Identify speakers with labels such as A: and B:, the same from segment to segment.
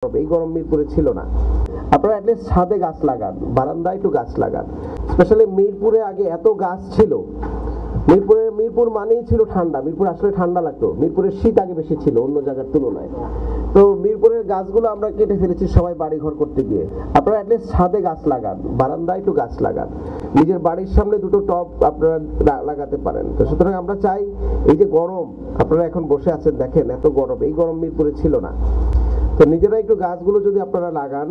A: এই গরম মিরপুরে ছিল না। আপনারা অ্যাটলিস্ট ছাদে গাছ লাগান, বারান্দায় একটু গাছ লাগান। স্পেশালি মিরপুরে আগে এত গাছ ছিল। মিরপুর মানেই ছিল ঠান্ডা। মিরপুর আসলে ঠান্ডা লাগতো। মিরপুরের শীত আগে বেশি ছিল অন্য জায়গার তুলনায়। তো মিরপুরের গাছগুলো আমরা কেটে ফেলেছি সবাই বাড়ি ঘর করতে গিয়ে। আপনারা অ্যাটলিস্ট ছাদে গাছ লাগান, বারান্দায় একটু গাছ লাগান। নিজের বাড়ির সামনে দুটো টব আপনারা লাগাতে পারেন। তো সুতরাং আমরা চাই এই যে গরম, আপনারা এখন বসে আছেন দেখেন এত গরম, এই গরম মিরপুরে ছিল না। তো নিজেরা একটু গাছগুলো যদি আপনারা লাগান,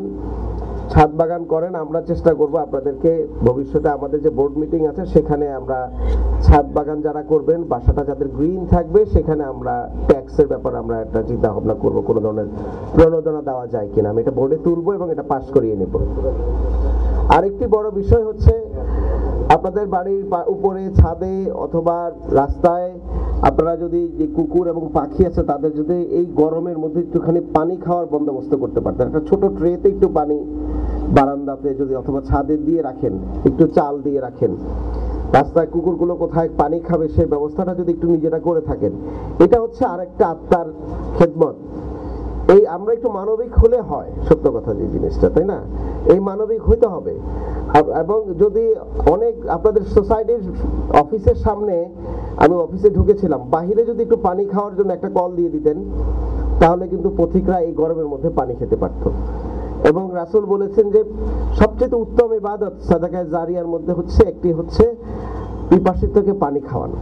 A: ছাদ বাগান করেন, আমরা চেষ্টা করব আপনাদেরকে ভবিষ্যতে আমাদের যে বোর্ড মিটিং আছে সেখানে আমরা ছাদ বাগান যারা করবেন, বাসাটা যাদের গ্রিন থাকবে সেখানে আমরা ট্যাক্সের ব্যাপারে আমরা একটা চিন্তা ভাবনা করব, কোনো ধরনের প্রণোদনা দেওয়া যায় কিনা। আমি এটা বোর্ডে তুলবো এবং এটা পাস করিয়ে নেব। আরেকটি বড় বিষয় হচ্ছে আপনাদের বাড়ির উপরে ছাদে অথবা রাস্তায় আপনারা যদি যে কুকুর এবং পাখি আছে তাদের যদি এই গরমের মধ্যে একটুখানি পানি খাওয়ার বন্দোবস্ত করতে পারতেন, একটা ছোট ট্রেতে একটু পানি বারান্দাতে যদি অথবা ছাদে দিয়ে রাখেন, একটু চাল দিয়ে রাখেন, রাস্তায় কুকুরগুলো কোথায় পানি খাবে সেই ব্যবস্থাটা যদি একটু নিজেরা করে থাকেন, এটা হচ্ছে আরেকটা আত্মার খেদমত। এই আমরা একটু মানবিক হলে হয়, সত্য কথা যে জিনিসটা, তাই না? এই মানবিক হইতে হবে। এবং যদি অনেক আপনাদের সোসাইটির অফিসের সামনে, আমি অফিসে ঢুকেছিলাম, বাহিরে যদি একটু পানি খাওয়ার জন্য একটা কল দিয়ে দিতেন তাহলে কিন্তু পথিকরা এই গরমের মধ্যে পানি খেতে পারত। এবং রাসূল বলেছেন যে সবচেয়ে উত্তম ইবাদত সাদাকায়ে জারিয়ার মধ্যে একটি হচ্ছে পিপাসিতকে পানি খাওয়ানো।